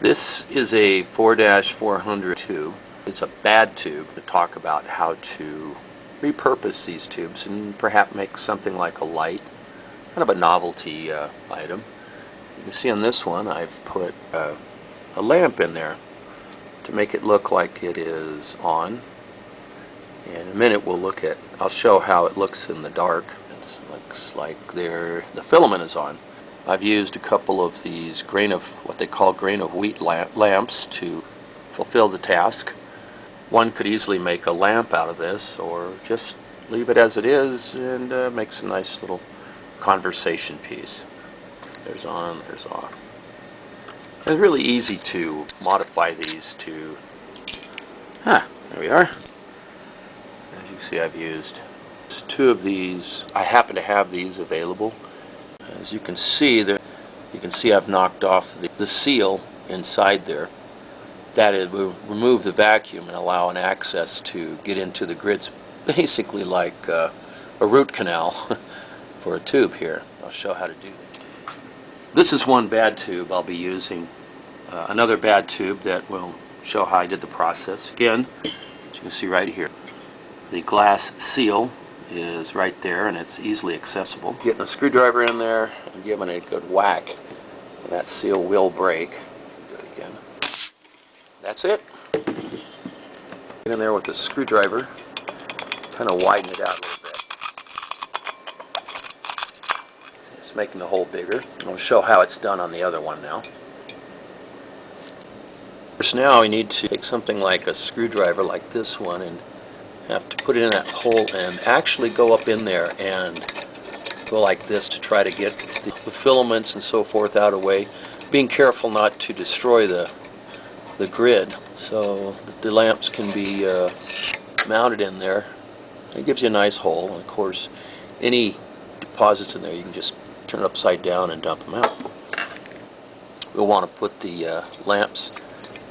This is a 4-400 tube. It's a bad tube to talk about how to repurpose these tubes and perhaps make something like a light, kind of a novelty item. You can see on this one I've put a lamp in there to make it look like it is on. And in a minute I'll show how it looks in the dark. It looks like the filament is on. I've used a couple of these what they call grain of wheat lamps to fulfill the task. One could easily make a lamp out of this, or just leave it as it is and makes a nice little conversation piece. There's on, there's off. It's really easy to modify these to, there we are. As you see, I've used two of these. I happen to have these available. As you can see, I've knocked off the seal inside there. That will remove the vacuum and allow an access to get into the grids, basically like a root canal for a tube here. I'll show how to do that. This is one bad tube I'll be using. Another bad tube that will show how I did the process. Again, as you can see right here, the glass seal is right there and it's easily accessible. Getting a screwdriver in there and giving it a good whack, and that seal will break. Do it again. That's it. Get in there with the screwdriver, kind of widen it out a little bit. It's making the hole bigger. I'll show how it's done on the other one now. First, now we need to take something like a screwdriver like this one and have to put it in that hole and actually go up in there and go like this to try to get the filaments and so forth out of the way, being careful not to destroy the grid so that the lamps can be mounted in there. It gives you a nice hole, and of course any deposits in there you can just turn it upside down and dump them out. We'll want to put the lamps,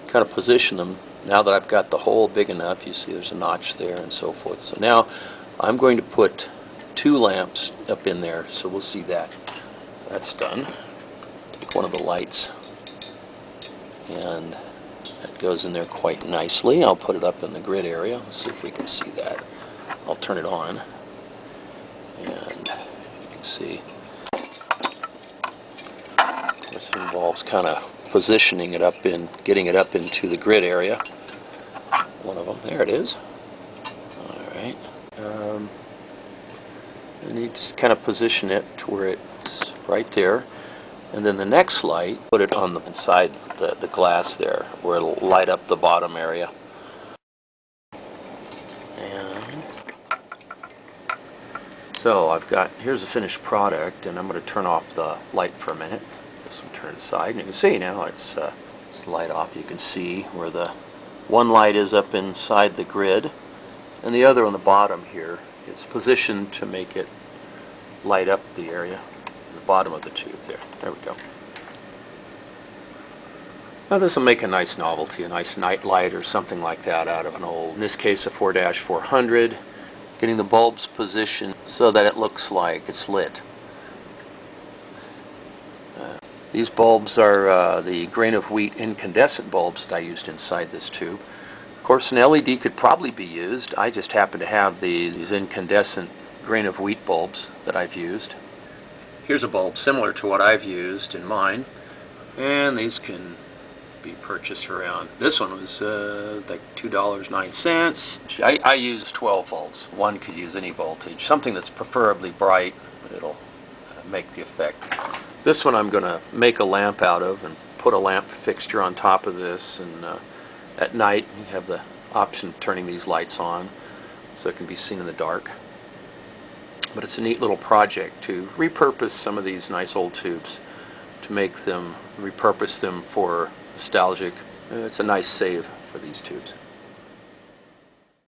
kind of position them. Now that I've got the hole big enough, you see there's a notch there and so forth. So now I'm going to put two lamps up in there, so we'll see that. That's done. Take one of the lights, and that goes in there quite nicely. I'll put it up in the grid area. Let's see if we can see that. I'll turn it on, and you can see this involves kind of positioning it up getting it up into the grid area. One of them, there it is. Alright. And you just kind of position it to where it's right there. And then the next light, put it on the inside the glass there, where it'll light up the bottom area. And so here's the finished product, and I'm going to turn off the light for a minute. This one turn aside, and you can see now it's light off. You can see where the one light is up inside the grid, and the other on the bottom here is positioned to make it light up the area, the bottom of the tube there. There we go. Now this will make a nice novelty, a nice night light or something like that out of an old, in this case a 4-400, getting the bulbs positioned so that it looks like it's lit. These bulbs are the grain of wheat incandescent bulbs that I used inside this tube. Of course, an LED could probably be used. I just happen to have these incandescent grain of wheat bulbs that I've used. Here's a bulb similar to what I've used in mine, and these can be purchased around. This one was like $2.09. I use 12 volts. One could use any voltage. Something that's preferably bright, it'll make the effect. This one I'm going to make a lamp out of and put a lamp fixture on top of this, and at night you have the option of turning these lights on so it can be seen in the dark. But it's a neat little project to repurpose some of these nice old tubes, to repurpose them for nostalgic. It's a nice save for these tubes.